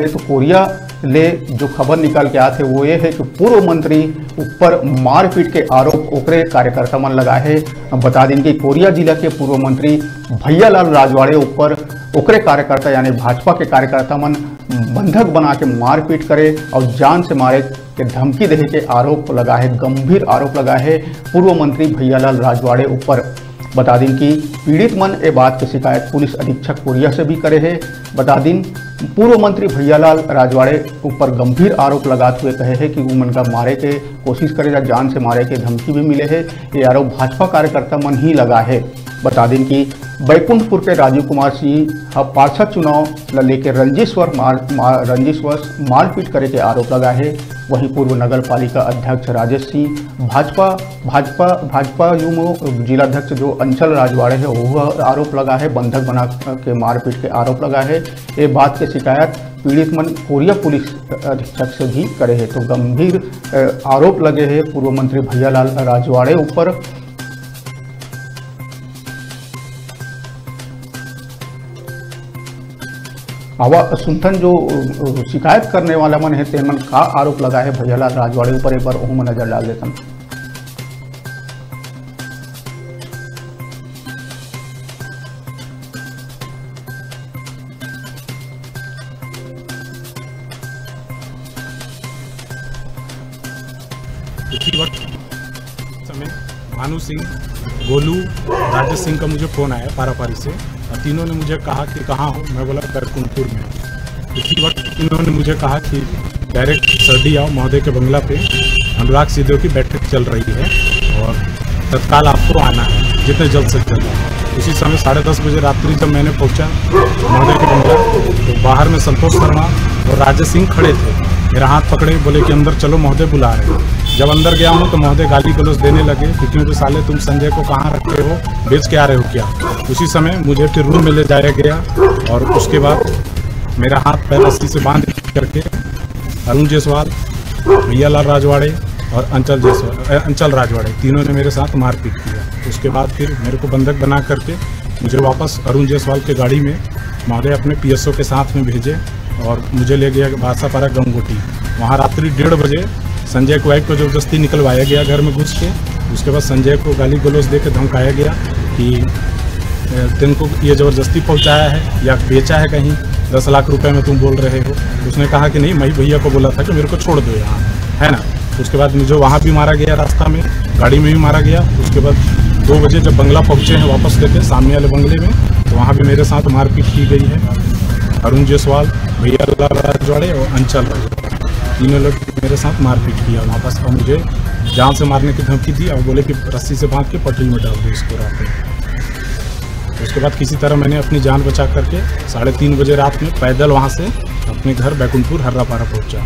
तो कोरिया ले जो खबर निकाल के आते वो ये है कि पूर्व मंत्री ऊपर मारपीट के आरोप ओकरे कार्यकर्ता मन लगाए है। बता दें कि कोरिया जिला के पूर्व मंत्री भैयालाल राजवाड़े ऊपर ओकरे कार्यकर्ता यानी भाजपा के कार्यकर्ता मन बंधक बना के मारपीट करे और जान से मारे के धमकी देने के आरोप लगा है, गंभीर आरोप लगा है पूर्व मंत्री भैयालाल राजवाड़े ऊपर। बता दें कि पीड़ित मन ये बात की शिकायत पुलिस अधीक्षक कोरिया से भी करे है। बता दें पूर्व मंत्री भैयालाल राजवाड़े ऊपर गंभीर आरोप लगाते हुए कहे हैं कि वो मन का मारे के कोशिश करेगा, जान से मारे के धमकी भी मिले है। ये आरोप भाजपा कार्यकर्ता मन ही लगा है। बता दें कि बैकुंठपुर के राजीव कुमार सिंह पार्षद चुनाव लेकर रंजिशवर मारपीट करे के आरोप लगा है। वहीं पूर्व नगर पालिका अध्यक्ष राजेश सिंह भाजपा युवा जिलाध्यक्ष जो अंचल राजवाड़े है वो आरोप लगा है, बंधक बना के मारपीट के आरोप लगा है। ये बात की शिकायत पीड़ित मन कोरिया पुलिस अधीक्षक से भी करे है। तो गंभीर आरोप लगे हैं पूर्व मंत्री भैयालाल राजवाड़े ऊपर। आवा सुनथन जो शिकायत करने वाला मन है तेमन का आरोप लगा है भैयालाल राजवाड़े ऊपर, एक बार ओहम नजर डाल देता। इसी वक्त समय भानु सिंह, गोलू, राजेश सिंह का मुझे फोन आया पारापारी से और तीनों ने मुझे कहा कि कहाँ हो। मैं बोला बैकुंठपुर में। इसी वक्त इन्होंने मुझे कहा कि डायरेक्ट सर्दी आओ महोदय के बंगला पे, अनुराग सिद्धू की बैठक चल रही है और तत्काल आपको आना है जितने जल्द से जल्द। उसी समय 10:30 बजे रात्रि जब मैंने पहुंचा महोदय के बंगला तो बाहर में संतोष शर्मा और राजेश सिंह खड़े थे। मेरा हाथ पकड़े, बोले कि अंदर चलो महोदय बुला रहे हैं। जब अंदर गया हूँ तो महोदय गाली गलौज देने लगे कि क्योंकि साले तुम संजय को कहाँ रखे हो, बेच के आ रहे हो क्या। उसी समय मुझे फिर रूम में ले जाया गया और उसके बाद मेरा हाथ पैर रस्सी से बांध करके अरुण जायसवाल, भैयालाल राजवाड़े और अंचल राजवाड़े तीनों ने मेरे साथ मारपीट किया। उसके बाद फिर मेरे को बंधक बना करके मुझे वापस अरुण जायसवाल के गाड़ी में महोदय अपने PSO के साथ में भेजे और मुझे ले गया बासापारा गंगोटी। वहाँ रात्रि 1:30 बजे संजय को वाइफ को जबरदस्ती निकलवाया गया घर में घुस के। उसके बाद संजय को गाली गलौज दे के धमकाया गया कि तुमको ये ज़बरदस्ती पहुंचाया है या बेचा है कहीं, 10 लाख रुपए में तुम बोल रहे हो। उसने कहा कि नहीं, मैं भैया को बोला था कि मेरे को छोड़ दो यहाँ, है ना। उसके बाद मुझे वहाँ भी मारा गया, रास्ता में गाड़ी में भी मारा गया। उसके बाद 2 बजे जब बंगला पहुँचे हैं वापस लेके सामने वाले बंगले में, तो वहाँ भी मेरे साथ मारपीट की गई है। अरुण जायसवाल, भैयालाल राजवाड़े और अंचल राजवाड़े तीनों लोग मेरे साथ मारपीट किया वापस और मुझे जान से मारने की धमकी दी और बोले कि रस्सी से बांध के पटरी में डाल दो इसको रात में। उसके बाद किसी तरह मैंने अपनी जान बचा करके 3:30 बजे रात में पैदल वहाँ से अपने घर बैकुंठपुर हर्रापारा पहुँचा।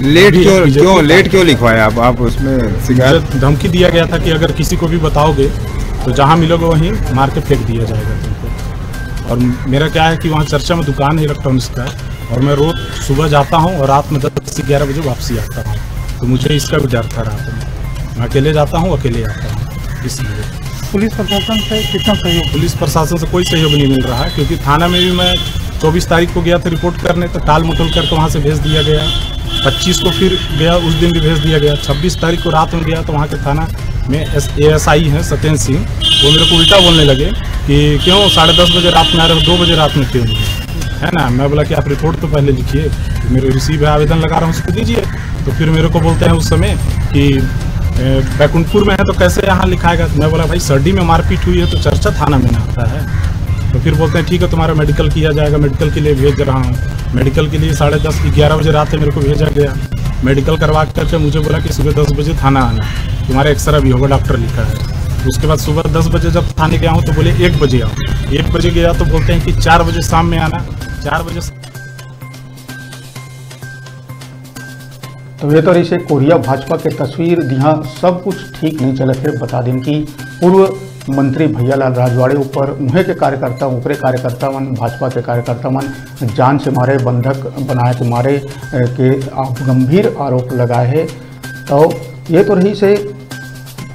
लेट क्यों लिखवाया आप उसमें शिकायत? धमकी दिया गया था कि अगर किसी को भी बताओगे तो जहाँ मिलोगे वहीं मार के फेंक दिया जाएगा तुमको। और मेरा क्या है कि वहाँ चर्चा में दुकान है इलेक्ट्रॉनिक्स का और मैं रोज सुबह जाता हूँ और रात में 10 से 11 बजे वापसी आता हूँ। तो मुझे इसका भी डर था, रात में मैं अकेले जाता हूँ, अकेले आता हूँ। इसलिए पुलिस प्रशासन से कितना सहयोग? पुलिस प्रशासन से कोई सहयोग नहीं मिल रहा है, क्योंकि थाना में भी मैं 24 तारीख को गया था रिपोर्ट करने, तो टाल मटोल करके वहाँ से भेज दिया गया। 25 को फिर गया, उस दिन भी भेज दिया गया। 26 तारीख को रात में गया तो वहाँ के थाना में ASI हैं सत्येंद्र सिंह, वो मेरे को उल्टा बोलने लगे कि क्यों 10:30 बजे रात में आ रहे हो, 2 बजे रात में क्यों नहीं, है ना। मैं बोला कि आप रिपोर्ट तो पहले लिखिए, मेरे रिसीव है, आवेदन लगा रहा हूँ उसको दीजिए। तो फिर मेरे को बोलते हैं उस समय कि बैकुंठपुर में है तो कैसे यहाँ लिखाएगा। मैं बोला भाई सर्दी में मारपीट हुई है तो चर्चा थाना में ना आता है। तो फिर बोलते हैं ठीक है तुम्हारा मेडिकल किया जाएगा, मेडिकल के लिए भेज रहा हूँ। मेडिकल के लिए 10:30-11 बजे रात में मेरे को भेजा गया। मेडिकल करवा करके मुझे बोला कि सुबह 10 बजे थाना आना, तुम्हारा एक्सरा भी होगा, डॉक्टर लिखा है। उसके बाद सुबह 10 बजे जब थाने गया हूँ तो बोले 1 बजे आओ। 1 बजे गया तो बोलते हैं कि 4 बजे शाम में आना। 4 बजे तो ये तो से कोरिया भाजपा के तस्वीर दिहा सब कुछ ठीक नहीं चले थे। बता दें कि पूर्व मंत्री भैयालाल राजवाड़े ऊपर उन्हें के कार्यकर्ता ऊपरे कार्यकर्ता मन भाजपा के कार्यकर्ता मन जान से मारे, बंधक बनाए के मारे के गंभीर आरोप लगाए हैं। तो ये तो रही से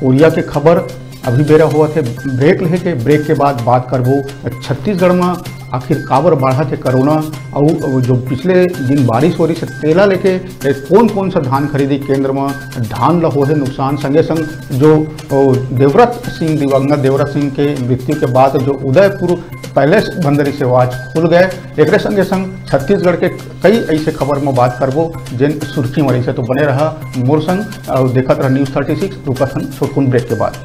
कोरिया के खबर। अभी बेरा हुआ थे ब्रेक लेके, ब्रेक के बाद बात करबो छत्तीसगढ़ में आखिर काबर बढ़ा थे कोरोना और जो पिछले दिन बारिश हो रही से तेला लेके कौन कौन सा धान खरीदी केंद्र में धान ला हो है नुकसान, संगे संग जो देवव्रत सिंह दिवंगत देवव्रत सिंह के मृत्यु के बाद जो उदयपुर पैलेस बंदरी से आज खुल गए, एक संगे संग छत्तीसगढ़ के कई ऐसे खबर में बात करबो जिन सुर्खी मरी से। तो बने रहा मोर संग और देखत रहा News 36 रूपा छोटकुन ब्रेक के बाद।